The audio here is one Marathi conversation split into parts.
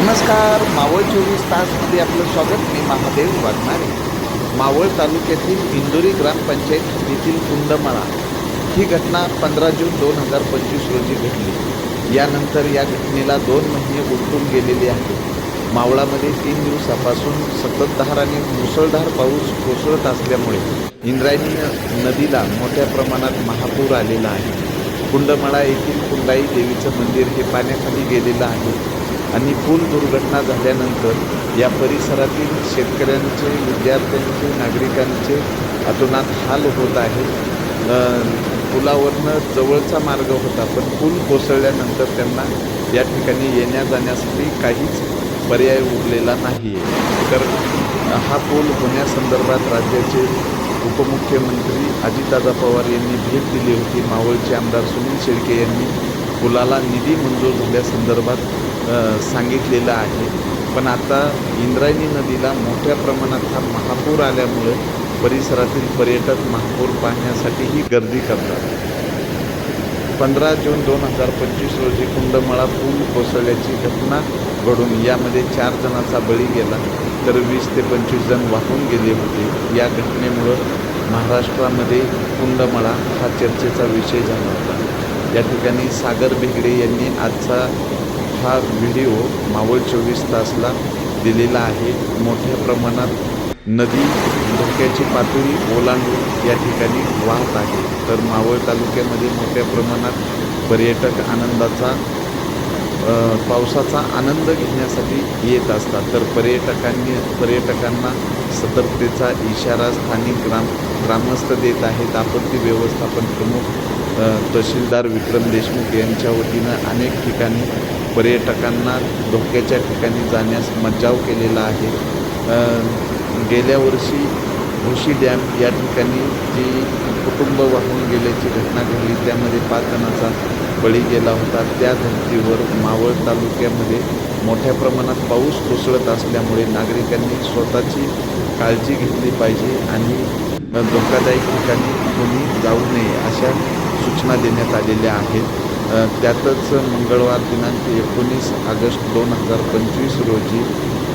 नमस्कार. मावळ 24 तासमध्ये आपलं स्वागत. मी महादेव वाघमारे. मावळ तालुक्यातील इंदोरी ग्रामपंचायत हद्दीतील कुंडमळा ही घटना 15 जून 2025 रोजी घडली. यानंतर या घटनेला 2 महिने उलटून गेलेले आहेत. मावळामध्ये 3 दिवसापासून संततधार आणि मुसळधार पाऊस कोसळत असल्यामुळे इंद्रायणी नदीला मोठ्या प्रमाणात महापूर आलेला आहे. कुंडमळा येथील कुंडाई देवीचं मंदिर हे पाण्याखाली गेलेलं आहे आणि पूल दुर्घटना झाल्यानंतर या परिसरातील शेतकऱ्यांचे, विद्यार्थ्यांचे, नागरिकांचे अतोनात हाल होत आहे. पुलावरनं जवळचा मार्ग होता, पण पूल कोसळल्यानंतर त्यांना या ठिकाणी येण्या जाण्यासाठी काहीच पर्याय उरलेला नाही आहे. तर हा पूल होण्यासंदर्भात राज्याचे उपमुख्यमंत्री अजितदादा पवार यांनी भेट दिली होती. मावळचे आमदार सुनील शेळके यांनी पुलाला निधी मंजूर झाल्यासंदर्भात सांगितलेलं आहे. पण आता इंद्रायणी नदीला मोठ्या प्रमाणात हा महापूर आल्यामुळे परिसरातील पर्यटक महापूर पाहण्यासाठीही गर्दी करतात. 15 जून 2025 रोजी कुंडमळा पूल कोसळल्याची घटना घडून यामध्ये 4 जणांचा बळी गेला, तर 20 ते 25 जण वाहून गेले होते. या घटनेमुळं महाराष्ट्रामध्ये कुंडमळा हा चर्चेचा विषय झाला होता. या ठिकाणी सागर बेगडे यांनी आजचा हा व्हिडिओ मावळ 24 तासला दिलेला आहे. मोठ्या प्रमाणात नदी धोक्याची पातळी ओलांडून या ठिकाणी वाहत आहे. तर मावळ तालुक्यामध्ये मोठ्या प्रमाणात पर्यटक पावसाचा आनंद घेण्यासाठी येत असतात. तर पर्यटकांना सतर्कतेचा इशारा स्थानिक ग्रामस्थ देत आहेत. आपत्ती व्यवस्थापन प्रमुख तहसीलदार विक्रम देशमुख यांच्या वतीनं अनेक ठिकाणी पर्यटकांना धोक्याच्या ठिकाणी जाण्यास मज्जाव केलेला आहे. गेल्या वर्षी भोशी डॅम या ठिकाणी जी कुटुंब वाहून गेल्याची घटना घडली, त्यामध्ये 5 जणांचा बळी गेला होता. त्या धर्तीवर मावळ तालुक्यामध्ये मोठ्या प्रमाणात पाऊस कोसळत असल्यामुळे नागरिकांनी स्वतःची काळजी घेतली पाहिजे आणि धोकादायक ठिकाणी कोणी जाऊ नये अशा सूचना देण्यात आलेल्या आहेत. त्यातच मंगळवार दिनांक 19 ऑगस्ट 2025 रोजी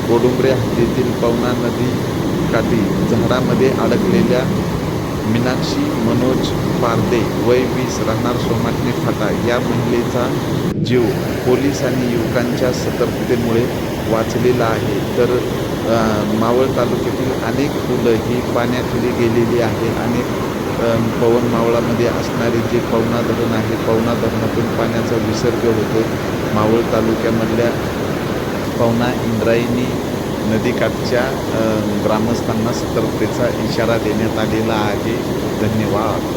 गोडुंबरे हद्दीतील पवना नदी काठी झाडामध्ये अडकलेल्या मीनाक्षी मनोज पारदे वय 20 राहणार सोमाटणे फाटा या महिलेचा जीव पोलीस आणि युवकांच्या सतर्कतेमुळे वाचलेला आहे. तर मावळ तालुक्यातील अनेक पुलं ही पाण्याखाली गेलेली आहे. अनेक पवन मावळामध्ये असणारे जे पवना धरण आहे, पवना धरणातून पाण्याचा विसर्ग होतो. मावळ तालुक्यामधल्या पवना इंद्रायणी नदीकाठच्या ग्रामस्थांना सतर्कतेचा इशारा देण्यात आलेला आहे. धन्यवाद.